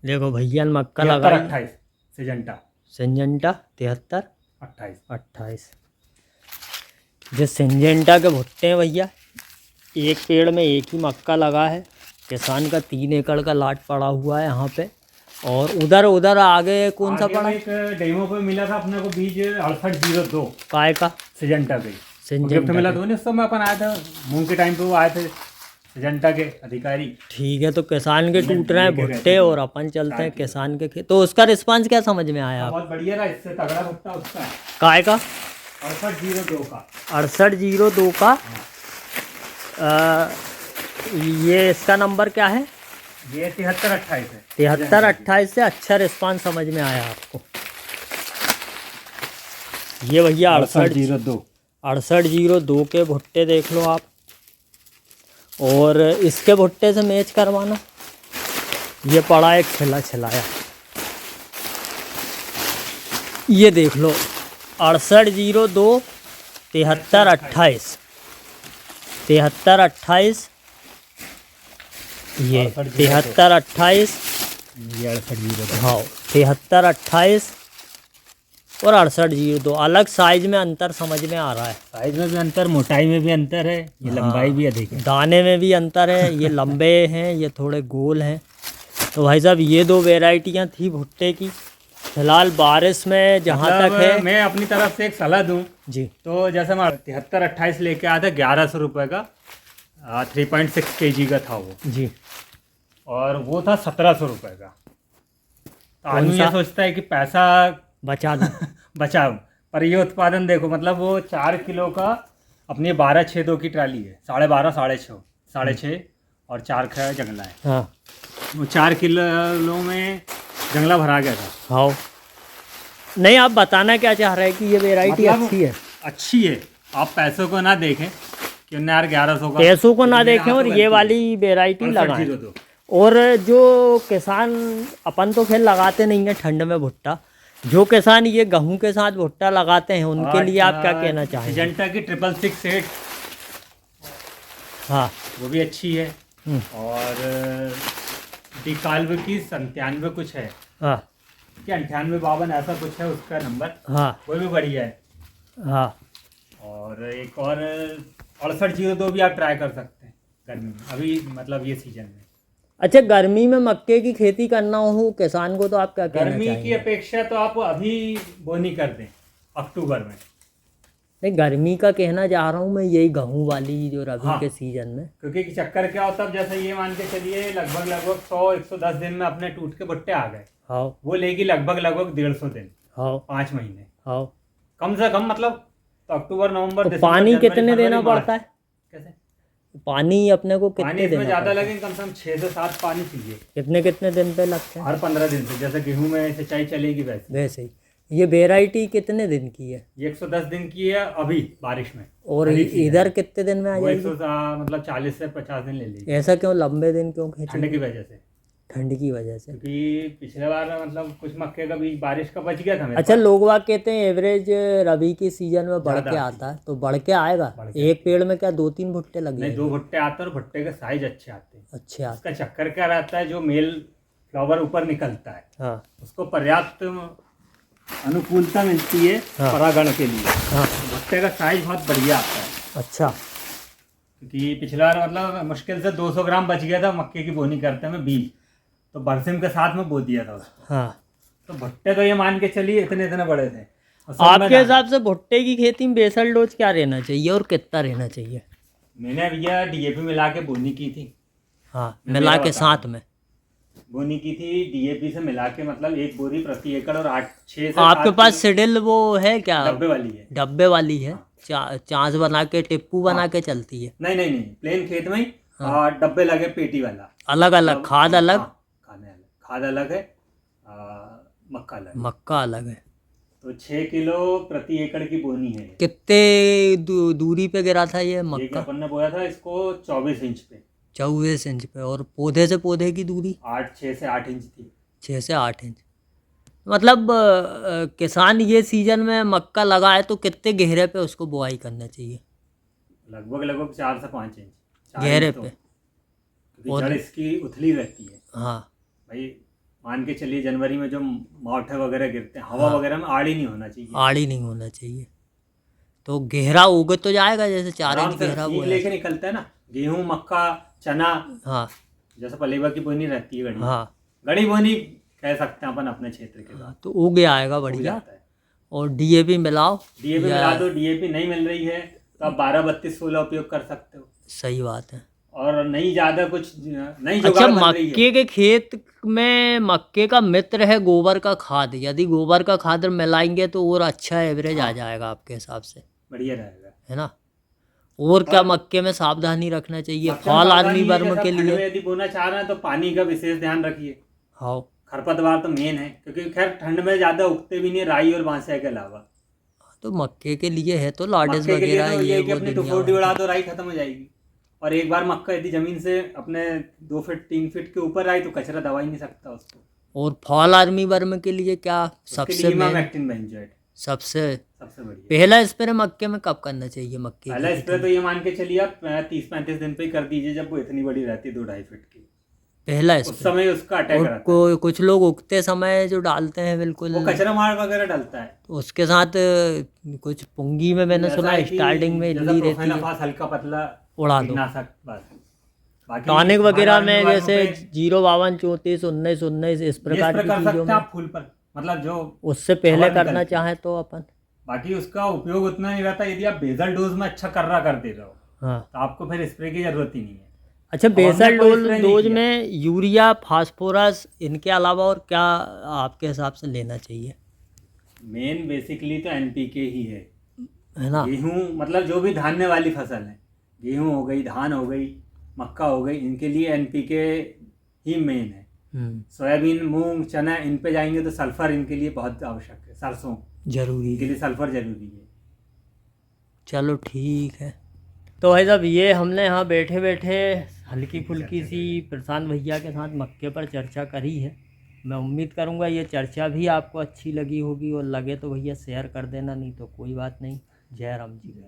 देखो भैया ने मक्का 73 लगाई। 28 सिजेंटा सिंजेंटा 73 28। 28। जो सिंजेंटा के भुट्टे हैं भैया, एक पेड़ में एक ही मक्का लगा है। किसान का 3 एकड़ का लाट पड़ा हुआ है यहाँ पे। और उधर उधर आगे कौन सा आगे पड़ा में है? एक डेमो पे मिला था अपने को बीज 6802 काय का? सिजेंटा पे। गिफ्ट सिंजेंटा मिला के। था उस समय अपन आए थे मूंग के टाइम पे, वो आए थे सिजेंटा के अधिकारी। ठीक है, तो किसान के हमें टूट रहे हैं लेके गए भुट्टे थे और अपन चलते 4 हैं किलो। किसान के खेत। तो उसका रिस्पांस क्या समझ में आया आप? बहुत बढ़िया रहा, इससे तगड़ा भुट्टा उसका है काय का? 6802 का। 6802 का। ये इसका नंबर क्या है? ये 7328 है। 73-28 से अच्छा रिस्पांस समझ में आया आपको। ये भैया 6802। 6802 के भुट्टे देख लो आप। और इसके भुट्टे से मैच करवाना। ये पड़ा एक छिला छिलाया, ये देख लो 6802 7328। 7328, ये 7328। ये 6802। हाँ, 7328 और 6802। अलग साइज में अंतर समझ में आ रहा है। साइज में भी अंतर, मोटाई में भी अंतर है, ये लंबाई भी अधिक है। दाने में भी अंतर है, ये लंबे हैं, ये थोड़े गोल हैं। तो भाई साहब ये दो वेराइटियां थी भुट्टे की। फिलहाल बारिश में जहाँ तक है, मैं अपनी तरफ से एक सलाह दूं जी तो जैसे मैं 7328 लेके आया था 1100 रुपये का, 3.6 kg का था वो, जी, और वो था 1700 रुपये का। तो आदमी ये सोचता है कि पैसा बचा दो। बचाओ, पर ये उत्पादन देखो, मतलब वो 4 किलो का अपनी 12 छेदों की ट्राली है, 12.5 6.5 और 4 का जंगला है। हाँ वो 4 किलो में जंगला भरा गया था। हाँ, नहीं आप बताना क्या चाह रहे हैं कि ये वेराइटी मतलब अच्छी है? अच्छी है, आप पैसों को ना देखें कि उन्हें यार 1100 का, पैसों को ना मेरे देखें और हाथों ये गलती वाली वेराइटी है। लगाएं। 6802। और जो किसान, अपन तो खैर लगाते नहीं है ठंड में भुट्टा, जो किसान ये गेहूं के साथ भुट्टा लगाते हैं उनके लिए आप क्या कहना चाहेंगे? सिजेंटा की 666 हाँ। वो भी अच्छी है। हम्म, और डिकाल्व की 97 कुछ है, हाँ कि 9852 ऐसा कुछ है उसका नंबर, हाँ वो भी बढ़िया है। हाँ। और एक और 6802 भी आप ट्राई कर सकते हैं गर्मी में, अभी मतलब ये सीजन में। अच्छा, गर्मी में मक्के की खेती करना हो किसान को तो आप क्या कहना गर्मी की चाहेंगे? अपेक्षा तो आप अभी बोनी कर दें अक्टूबर में। नहीं, गर्मी का कहना चाह रहा हूँ मैं, यही गेहूं वाली जो रबी हाँ। के सीजन में। क्योंकि चक्कर क्या होता है, जैसे ये मान के चलिए लगभग 100-110 दिन में अपने टूट के भुट्टे आ गए, हाँ वो लेगी लगभग 150 दिन, हाँ 5 महीने हाँ। कम से कम, मतलब तो अक्टूबर नवंबर तो दिसंबर पानी जनवरी कितने फरवरी देना मार्च। पड़ता है? कैसे? पानी अपने को पानी कितने इसमें देना ज़्यादा पड़ता है? लगे, कम से कम 6 से 7 पानी चाहिए कितने कितने दिन पे लगते हैं? हर 15 दिन से, जैसे गेहूं में सिंचाई चलेगी वैसे। वैसे ही ये वेराइटी कितने दिन की है? ये 110 दिन की है अभी बारिश में। और खरीफ सीजन इधर में। कितने दिन में आ वो जाएगी? मतलब 40 से 50 दिन ले लीजिए, ऐसा क्यों, लंबे दिन क्यों ठंड खींचेगी? की वजह से। ठंड की वजह से। क्योंकि पिछले बार मतलब कुछ मक्के का बीज बारिश का बच गया था मेरे अच्छा, पास। लोग बाग कहते हैं एवरेज रबी के सीजन में बढ़ ज़्यादा के आती आता है, तो बढ़ के आएगा? बढ़ के एक पेड़ में क्या 2-3 भुट्टे लग नहीं, 2 जाएंगे? भुट्टे आते हैं और भुट्टे के साइज अच्छे आते हैं। अच्छा। उसका चक्कर क्या रहता है, जो मेल फ्लावर ऊपर निकलता है हाँ उसको पर्याप्त अनुकूलता मिलती है हाँ। परागण के लिए। हाँ। भुट्टे का साइज बहुत बढ़िया आता है। अच्छा। क्योंकि पिछला बार मतलब मुश्किल से 200 ग्राम बच गया था मक्के की बोनी करते में बीज, तो बरसिम के साथ में बो दिया था उसको। हाँ, तो भुट्टे तो ये मान के चलिए इतने इतने बड़े थे। और सब में आपके दाने। हिसाब से भुट्टे की खेती में बेसल डोज क्या रहना चाहिए और कितना रहना चाहिए? मैंने भैया डीएपी मिला के बोनी की थी। हाँ, मैं मिला मेरा के बता साथ में। बोनी की थी डीएपी से मिला के, मतलब 1 बोरी प्रति एकड़, और 6 से आपके 7 पास सिडिल वो है क्या? डब्बे वाली है। डब्बे वाली है? हाँ। चांच बना के, टिप्पू बना हाँ। के चलती है? नहीं नहीं नहीं, प्लेन खेत में ही। हाँ। और डब्बे लगे पेटी वाला। अलग अलग मतलब खाद अलग? हाँ, खाद अलग है, मक्का अलग है। मक्का अलग है। तो 6 किलो प्रति एकड़ की बोनी है। कितने दूरी पे गिरा था ये ये मक्का? अपन ने बोया था इसको 24 इंच पे। 24 इंच पे। और पौधे से पौधे की दूरी? 6 से 8 इंच थी। 6 से 8 इंच। मतलब किसान ये सीजन में मक्का लगाए तो कितने गहरे पे उसको बुआई करना चाहिए? लगभग 4 से 5 इंच। 4 गहरे इंच तो, पे? क्योंकि जड़ इसकी उथली रहती है हाँ। भाई। मान के चलिए जनवरी में जो मावठे वगैरह गिरते हैं, हवा वगैरह में आड़ी नहीं होना चाहिए, आड़ी नहीं होना चाहिए। तो गहरा उग तो जाएगा, जैसे 4 आराम इंच से गहरा सींच वो है। लेके निकलता है ना, गेहूं मक्का चना, हाँ जैसे पलेवा की बोनी रहती है, गड़ी हाँ गड़ी बोनी कह सकते हैं अपन अपने क्षेत्र के हाँ, बाद, तो उग आएगा उग बढ़िया। जाता है। और डीएपी मिलाओ, डीएपी या मिला दो, डीएपी नहीं मिल रही है तो आप 12-32-16 उपयोग कर सकते हो, सही बात है। और नहीं ज़्यादा कुछ नहीं अच्छा, जुगाड़ बन रही है। मक्के के खेत में मक्के का मित्र है गोबर का खाद, यदि गोबर का खाद मिलाएंगे तो और अच्छा एवरेज आ हाँ। जाएगा आपके हिसाब से, बढ़िया रहेगा। है ना। और क्या मक्के में सावधानी रखना चाहिए मक्के में फॉल सावधानी आर्मी ये वर्म जैसा के ठंड लिए? में यदि बोना चाह रहे हैं तो पानी का विशेष ध्यान रखिए। हाँ, खरपतवार तो मेन है, क्योंकि खैर ठंड में ज़्यादा उगते भी नहीं राई और बांसे के अलावा। तो मक्के के लिए है तो लाडेज मक्के के लिए वगैरह तो ये ये है कि वो अपनी दुनिया टुफोटी भर उड़ा की। दो, राई खत्म हो जाएगी। और एक बार मक्का यदि जमीन से अपने 2 फीट 3 फीट के ऊपर आई तो कचरा दबा ही नहीं सकता उसको। और फॉल आर्मी वर्म के लिए क्या उसके सबसे लिए मेन, इमामेक्टिन बेंजोएट सबसे सबसे बढ़िया। पहला स्प्रे मक्के में कब करना चाहिए? मक्के पहला की स्प्रे तो ये मान के चलिए आप 30-35 दिन पे ही कर दीजिए, जब वो इतनी बड़ी रहती है 2-2.5 फीट की, पहला उस स्प्रे। समय उसका अटैक और रहता है। कुछ लोग उगते समय जो डालते हैं बिल्कुल, वो कचरा मार वगैरह डलता है, तो उसके साथ कुछ पुंगी में मैंने ऐसा सुना है है कि स्टार्टिंग में जैसा इल्ली रहती है, प्रोफेनाफास हल्का पतला उड़ा दो। कीटनाशक बस। बाकी टॉनिक फॉल वगैरह आर्मी में वर्म जैसे पे 052 34 19 19 इस ये प्रकार स्प्रे की कर चीज़ों सकते में, हैं आप फूल पर, मतलब जो उससे पहले हवा करना निकलती है। चाहें तो अपन। बाकी उसका उपयोग उतना नहीं रहता, यदि आप बेसल डोज में अच्छा कर दे रहे हो हाँ, तो आपको फिर स्प्रे की जरूरत ही नहीं है। अच्छा, अब हमने बेसल कोई स्प्रे नहीं डोज किया। में यूरिया फास्फोरस इनके अलावा और क्या आपके हिसाब से लेना चाहिए? मेन बेसिकली तो एनपीके ही है है ना। गेहूं, मतलब जो भी धान्य वाली फसल है, गेहूं हो गई, धान हो गई, मक्का हो गई, इनके लिए एनपीके ही मेन है। सोयाबीन मूंग चना इन पे जाएंगे तो सल्फर इनके लिए बहुत आवश्यक है, सरसों जरूरी इनके है। लिए सल्फर जरूरी है। चलो ठीक है। तो भाई साहब, ये हमने यहाँ बैठे बैठे हल्की फुल्की सी प्रशांत भैया के साथ मक्के पर चर्चा करी है। मैं उम्मीद करूँगा ये चर्चा भी आपको अच्छी लगी होगी, और लगे तो भैया शेयर कर देना, नहीं तो कोई बात नहीं। जय राम जी।